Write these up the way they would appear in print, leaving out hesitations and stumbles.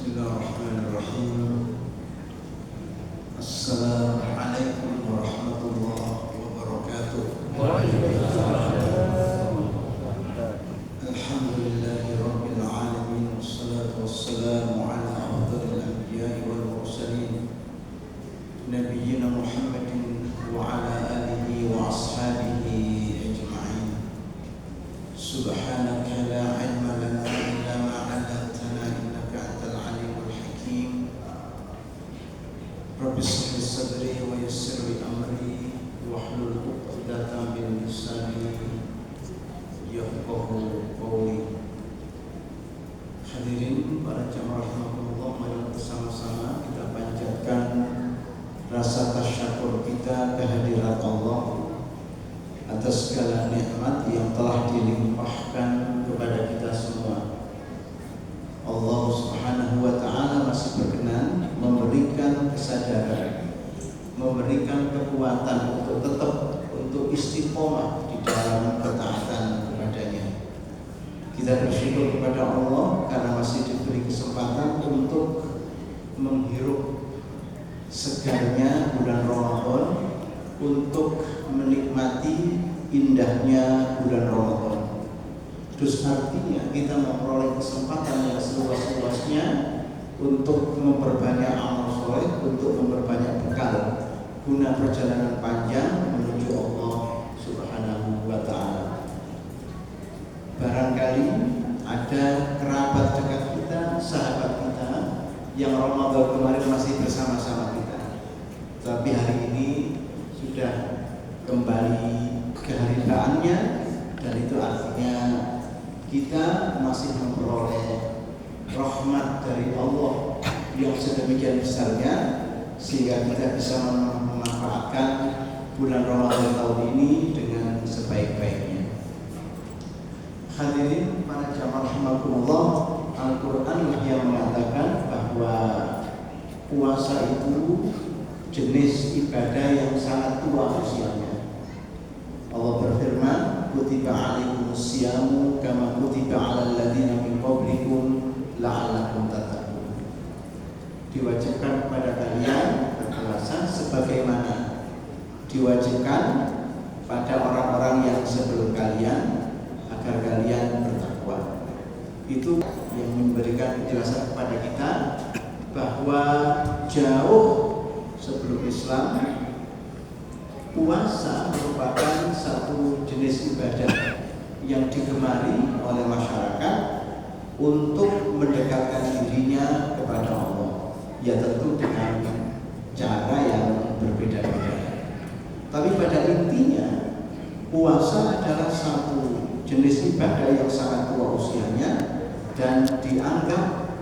Bismillahirrahmanirrahim. Assalamualaikum warahmatullahi wabarakatuh. Alhamdulillahi rabbil alamin. Wassalatu wassalamu ala afdalil anbiya'i wal mursalin nabiyyina Muhammadin wa ala alihi wa ashabihi ajma'in. Subhanaka la ilma lana illa ma 'allamtana innaka antal alimul hakim. Rabbi shrah li sadri wa yassir li amri wahlul 'uqdatam min lisani yafqahu qawli. Hadirin para jamaah rahimakumullah, mari bersama-sama kita panjatkan rasa tasyukur kita kehadirat Allah atas segala nikmat yang telah dilimpahkan kepada kita semua. Allah Subhanahu wa ta'ala masih berkenan memberikan kesadaran, memberikan kekuatan untuk tetap untuk istiqomah di dalam ketaatan kepadanya. Kita bersyukur kepada Allah karena masih diberi kesempatan untuk menghirup segarnya bulan Ramadan, untuk menikmati indahnya bulan Ramadan. Terus artinya kita memperoleh kesempatan yang seluas-luasnya untuk memperbanyak amal soleh, untuk memperbanyak bekal guna perjalanan panjang menuju Allah Subhanahu wa ta'ala. Barangkali ada kerabat dekat kita, sahabat kita yang Ramadan kemarin masih bersama-sama kita, tapi hari ini sudah kembali ke haribaannya, dan itu artinya kita masih memperoleh rahmat dari Allah yang sedemikian besarnya sehingga kita bisa memanfaatkan bulan Ramadan tahun ini dengan sebaik-baiknya. Hadirin para jamaah rahimakumullah, Al-Quran yang mengatakan bahwa puasa itu jenis ibadah yang sangat tua usianya. Allah berfirman, kutiba alaikumus syamu kama kutiba alal ladzina min qablikum la'allakum tattaqun. Diwajibkan kepada kalian berpuasa sebagaimana diwajibkan pada orang-orang yang sebelum kalian agar kalian bertakwa. Itu yang memberikan penjelasan kepada kita bahwa jauh sebelum Islam puasa merupakan satu jenis ibadah yang digemari oleh masyarakat untuk mendekatkan dirinya kepada Allah, ya tentu dengan cara yang berbeda-beda. Tapi pada intinya puasa adalah satu jenis ibadah yang sangat tua usianya dan dianggap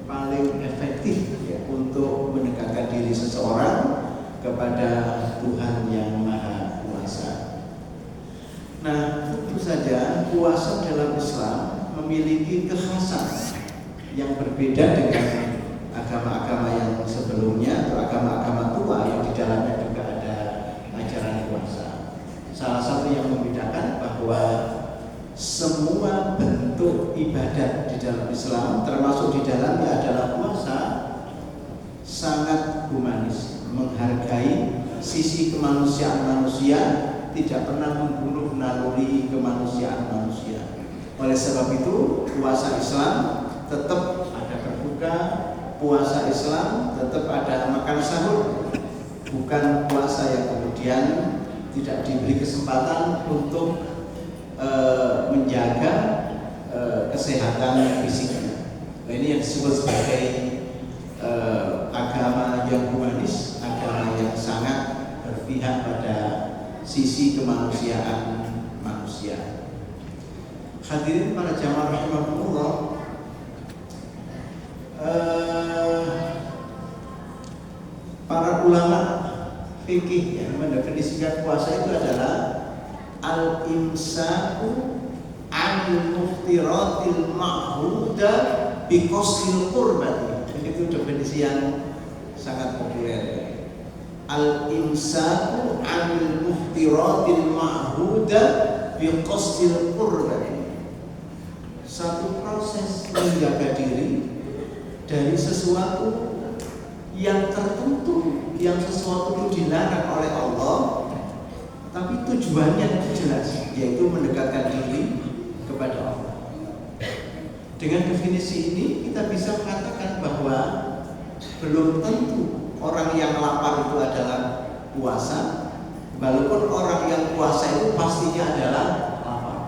paling efektif ya, untuk mendekatkan diri seseorang kepada Tuhan yang Maha Kuasa. Nah, tentu saja puasa dalam Islam memiliki kekhasan yang berbeda dengan agama-agama yang sebelumnya atau agama-agama tua yang di dalamnya juga ada ajaran puasa. Salah satu yang membedakan bahwa semua bentuk ibadat di dalam Islam, termasuk di dalamnya adalah puasa, sangat humanis, menghargai sisi kemanusiaan manusia, tidak pernah membunuh naluri kemanusiaan manusia. Oleh sebab itu, puasa Islam tetap ada berbuka, puasa Islam tetap ada makan sahur, bukan puasa yang kemudian tidak diberi kesempatan untuk menjaga kesehatan fisiknya. Nah, ini yang disebut sebagai agama yang humanis, agama yang sangat berpihak pada sisi kemanusiaan manusia. Hadirin para jamaah rahimakumullah, para ulama fikih yang mendefinisikan puasa itu adalah al-imsaku anil muftiratil ma'huda bi qasdil qurbati. Itu definisi yang sangat populer. Al-imsaku anil muftiratil ma'huda bi qasdil qurbati. Satu proses menjaga diri dari sesuatu yang tertentu, yang sesuatu itu dilarang oleh Allah, tapi tujuannya itu jelas, yaitu mendekatkan diri kepada Allah. Dengan definisi ini kita bisa mengatakan bahwa belum tentu orang yang lapar itu adalah puasa, walaupun orang yang puasa itu pastinya adalah lapar.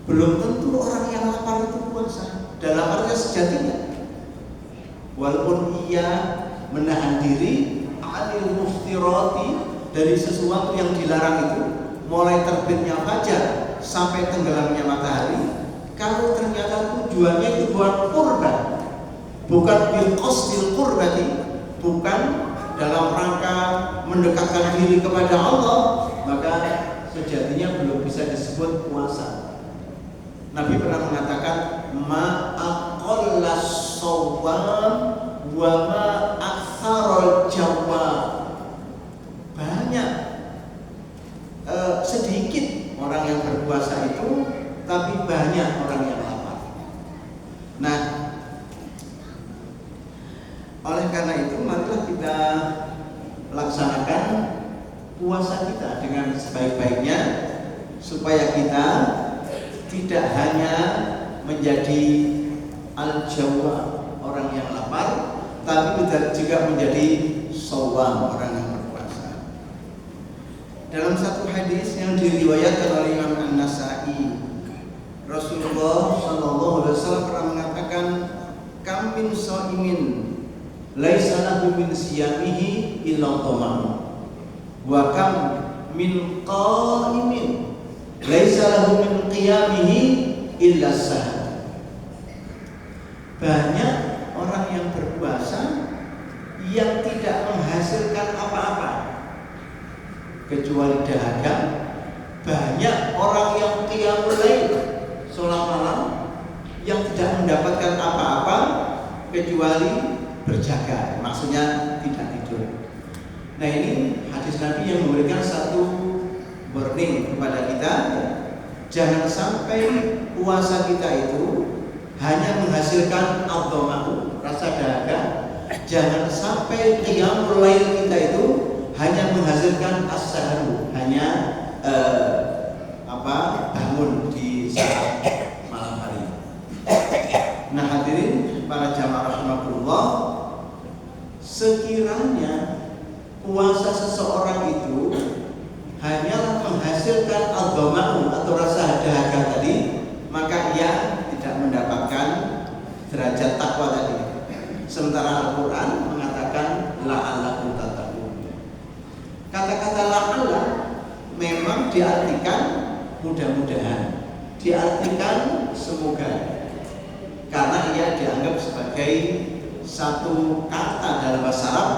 Belum tentu orang yang lapar itu puasa, dalam arti sejatinya. Walaupun ia menahan diri anil muftirati, dari sesuatu yang dilarang itu, mulai terbitnya fajar sampai tenggelamnya matahari, kalau ternyata tujuannya itu buat kurban, bukan bil qasdil qurbati, bukan dalam rangka mendekatkan diri kepada Allah, maka sejatinya belum bisa disebut puasa. Nabi pernah mengatakan ma aqallas shawam wa ma aktharul jawab. Banyak sedikit orang yang berpuasa itu, tapi banyak orang yang lapar. Nah, oleh karena itu marilah kita laksanakan puasa kita dengan sebaik-baiknya, supaya kita tidak hanya menjadi al-jawa, orang yang lapar, tapi kita juga menjadi shawam, orang yang berpuasa. Dalam satu hadis yang diriwayatkan oleh Imam An-Nasa'i, Rasulullah SAW pernah mengatakan, kam min shaimin laisa lahu min siyamihi illa dhama'u, wa kam min qa'imin laisa lahu min qiyamihi illa sahad. Banyak orang yang berpuasa yang tidak menghasilkan apa-apa kecuali dahaga. Banyak orang yang qiyamul lail, sholat malam, yang tidak mendapatkan apa-apa kecuali berjaga, maksudnya tidak tidur. Nah, ini hadis Nabi yang memberikan satu warning kepada kita, jangan sampai puasa kita itu hanya menghasilkan automatu, rasa dahaga. Jangan sampai qiyamul lail kita itu hanya menghasilkan as-sahru, hanya bangun di saat malam hari. Nah, hadirin para jamaah rahimakumullah, sekiranya puasa seseorang itu hanyalah menghasilkan al-dhama'u atau rasa dahaga tadi, maka ia tidak mendapatkan derajat takwa tadi. Sementara Al-Quran mengatakan la'allakum tattaqun. Kata-kata la'alla memang diartikan mudah-mudahan, diartikan semoga, karena ia dianggap sebagai satu kata dalam bahasa Arab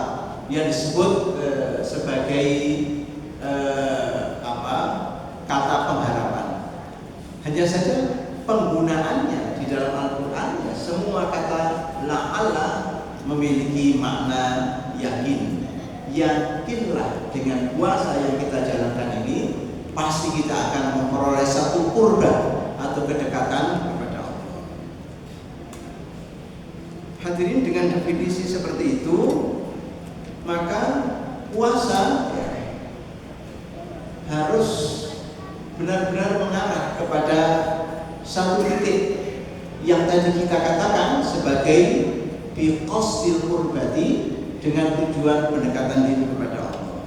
yang disebut sebagai kata pengharapan. Hanya saja penggunaannya di dalam Al-Quran, ya, semua kata la'alla memiliki makna yakin. Yakinlah dengan puasa yang kita jalankan ini, pasti kita akan memperoleh satu kurban atau kedekatan kepada Allah. Hadirin, dengan definisi seperti itu, maka puasa harus benar-benar mengarah kepada satu titik yang tadi kita katakan sebagai biqasdil qurbati, dengan tujuan pendekatan diri kepada Allah.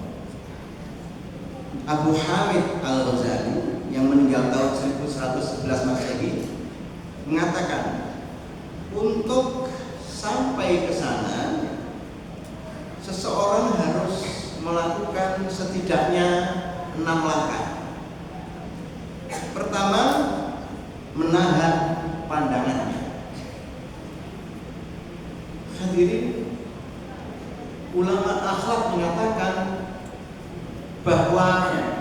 Abu Hamid Al-Ghazali yang meninggal tahun 1111 Masehi mengatakan, untuk sampai ke sana seseorang harus melakukan setidaknya 6 langkah. Pertama, menahan pandangannya. Hadirin, ulama akhlak mengatakan bahwa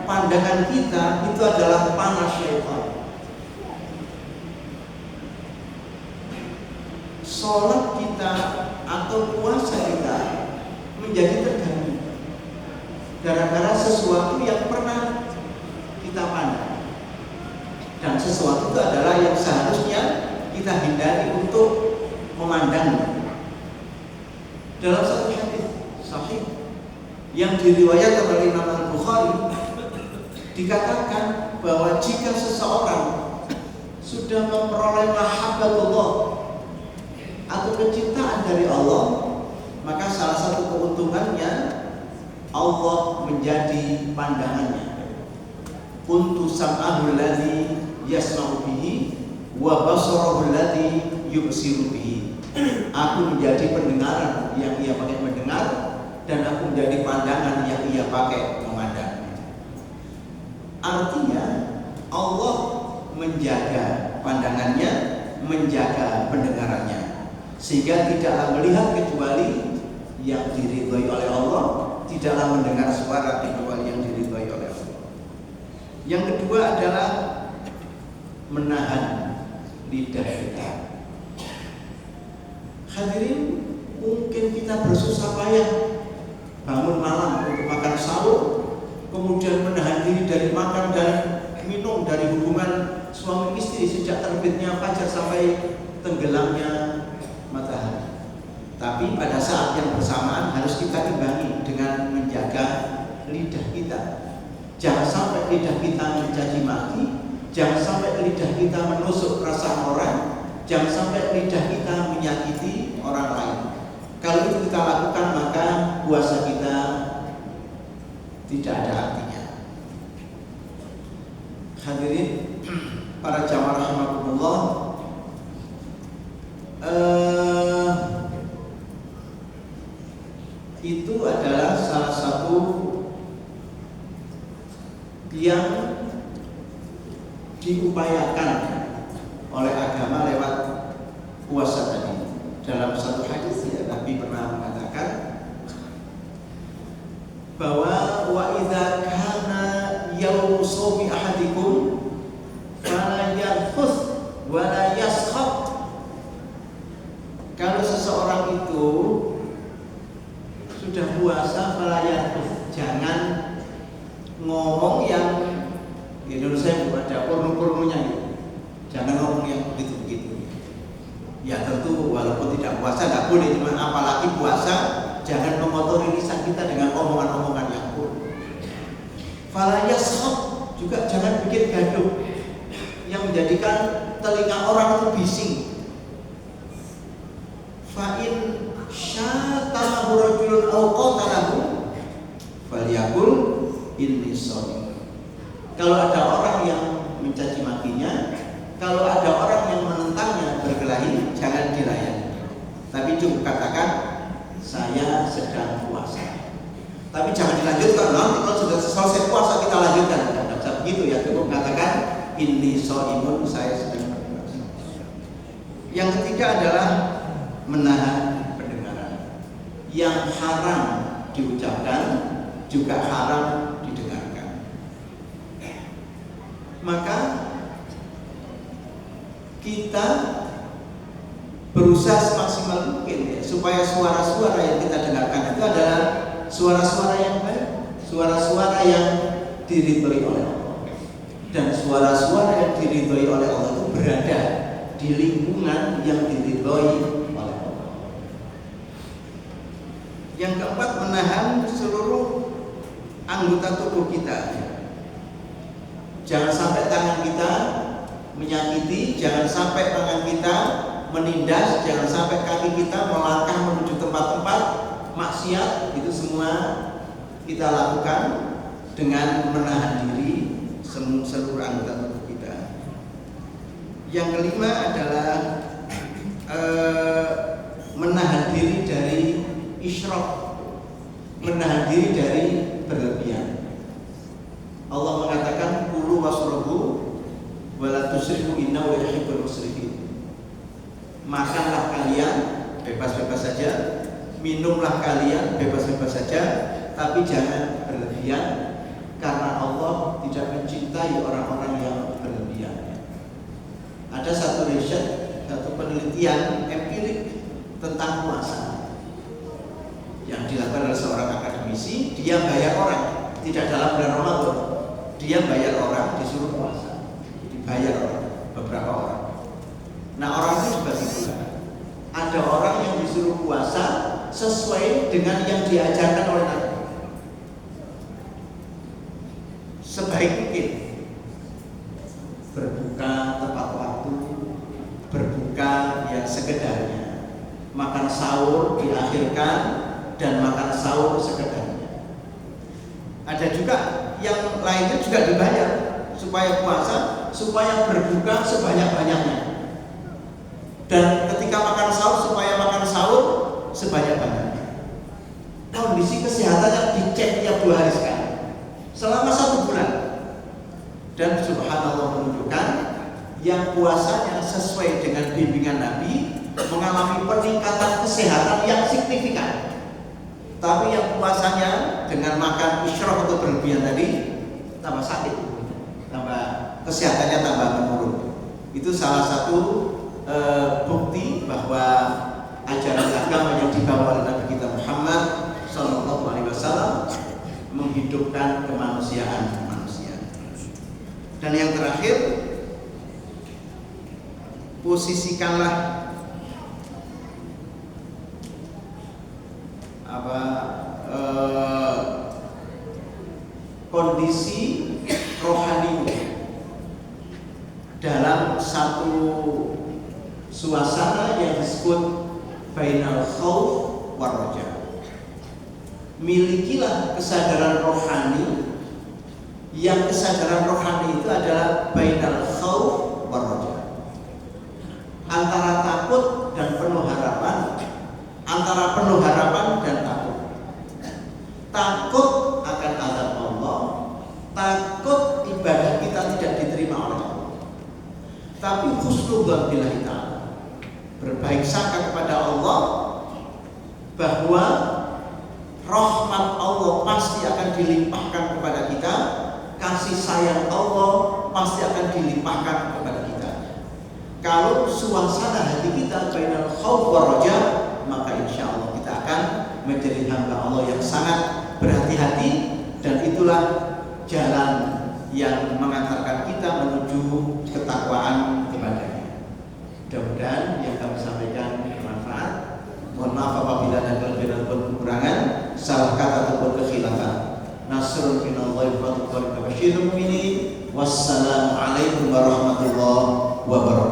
pandangan kita itu adalah panas syaitan. Sholat kita atau puasa kita menjadi terganggu gara-gara sesuatu yang pernah kita pandang, dan sesuatu itu adalah yang seharusnya kita hindari untuk memandang. Dalam satu hadis sahih yang diriwayatkan oleh Imam Al-Bukhari dikatakan bahwa jika seseorang sudah memperoleh mahabbatullah atau kecintaan dari Allah, maka salah satu keuntungannya Allah menjadi pandangannya. Kuntu sam'ahu alladhi yasma'u bihi wa basarahu alladhi yubsiru bihi. Aku menjadi pendengaran yang ia pakai mendengar, dan aku menjadi pandangan yang ia pakai memandang. Artinya Allah menjaga pandangannya, menjaga pendengarannya, sehingga tidaklah melihat kecuali yang diridhoi oleh Allah, tidaklah mendengar suara kecuali yang diridhoi oleh Allah. Yang kedua adalah menahan lidah kita. Hadirin, mungkin kita bersusah payah bangun malam untuk makan sahur, kemudian menahan diri dari makan dan minum, dari hubungan suami istri sejak terbitnya fajar sampai tenggelamnya matahari. Tapi pada saat yang bersamaan harus kita imbangi dengan menjaga lidah kita. Jangan sampai lidah kita mencaci maki, jangan sampai lidah kita menusuk perasaan orang, jangan sampai lidah kita menyakiti orang lain. Kalau itu kita lakukan, maka puasa kita tidak ada artinya. Hadirin para jamaah rahimakumullah, itu adalah salah satu yang diupayakan oleh agama lewat puasa tadi. Dalam satu hadis ya, Nabi pernah mengatakan bahwa wa idza kana yaumu shaumi ahadikum fala yarfus wa la yaskhab. Kalau seseorang itu sudah puasa fala yarfus, jangan ngomong yang di Indonesia ada porno-pornonya gitu. Jangan ngomong yang begitu-begitu. Ya tentu walaupun tidak puasa nggak boleh, cuma apalagi puasa jangan mengotori lisan kita dengan omongan-omongan yang buruk. Fala yashab, juga jangan bikin gaduh yang menjadikan telinga orang itu bising. Fa in syatamahu rajulun aw qatalahu falyaqul inni shaim. Kalau ada orang yang mencaci makinya, kalau ada orang yang menentangnya berkelahi, jangan dilayani. Tapi cukup katakan saya sedang puasa. Tapi jangan dilanjutkan, nanti kalau sudah selesai puasa kita lanjutkan. Tidak bisa begitu ya, cukup katakan inni shaimun, saya sedang berpuasa. Yang ketiga adalah menahan pendengaran. Yang haram diucapkan juga haram didengarkan. Maka kita berusaha semaksimal mungkin ya, supaya suara-suara yang kita dengarkan itu adalah suara-suara yang baik, suara-suara yang diridhoi oleh Allah. Dan suara-suara yang diridhoi oleh Allah itu berada di lingkungan yang diridhoi oleh Allah. Yang keempat, menahan seluruh anggota tubuh kita. Jangan sampai tangan kita menyakiti, jangan sampai tangan kita menindas, jangan sampai kaki kita melangkah menuju tempat-tempat maksiat. Itu semua kita lakukan dengan menahan diri seluruh anggota tubuh kita. Yang kelima adalah menahan diri dari isyraf, menahan diri dari berlebihan. Allah mengatakan kulu wasrabu wala tusrifu innahu yuhibbul musrifin. Makanlah kalian bebas-bebas saja, minumlah kalian bebas-bebas saja, tapi jangan berlebihan, karena Allah tidak mencintai orang-orang yang berlebihan. Ada satu riset, satu penelitian empirik tentang puasa yang dilakukan oleh seorang akademisi. Dia bayar orang, tidak dalam bulan Ramadan, dia bayar orang disuruh puasa, dibayar orang, beberapa orang. Nah, orang itu dibagi dua. Ada ada orang yang disuruh puasa sesuai dengan yang diajarkan oleh Nabi. Sebaik mungkin berbuka tepat waktu, berbuka ya sekedarnya, makan sahur diakhirkan dan makan sahur sekedarnya. Ada juga yang lainnya juga dibayar supaya puasa, supaya berbuka sebanyak-banyaknya, dan ketika makan sahur supaya makan sahur sebanyak-banyaknya. Kondisi kesehatannya dicek tiap 2 hari sekali selama 1 bulan, dan subhanallah menunjukkan yang puasanya sesuai dengan bimbingan Nabi mengalami peningkatan kesehatan yang signifikan. Tapi yang puasanya dengan makan israf atau berlebihan tadi tambah sakit, tambah kesehatannya tambah menurun. Itu salah satu bukti bahwa ajaran agama yang dibawa oleh Nabi kita Muhammad SAW menghidupkan kemanusiaan manusia. Dan yang terakhir, posisikanlah kondisi rohani dalam satu suasana yang disebut bainal khauf war raja. Milikilah kesadaran rohani, yang kesadaran rohani itu adalah bainal khauf war raja, antara takut dan penuh harapan, antara penuh harapan dan takut. Takut akan azab Allah, takut ibadah kita tidak diterima oleh Allah. Tapi husnudzan billahi ta'ala, berbaik sangka kepada Allah bahwa rahmat Allah pasti akan dilimpahkan kepada kita, kasih sayang Allah pasti akan dilimpahkan kepada kita. Kalau suasana hati kita bainal khauf war raja, maka insya Allah kita akan menjadi hamba Allah yang sangat berhati-hati, dan itulah jalan yang mengantarkan kita menuju ketakwaan kepadanya. Mudah-mudahan yang kami sampaikan bermanfaat. Mohon maaf apabila ada kelebihan ataupun kekurangan, salah kata ataupun kekhilafan. Nasrun minallahi wa fadlun wa basyiril mu'minin. Wassalamualaikum warahmatullahi wabarakatuh.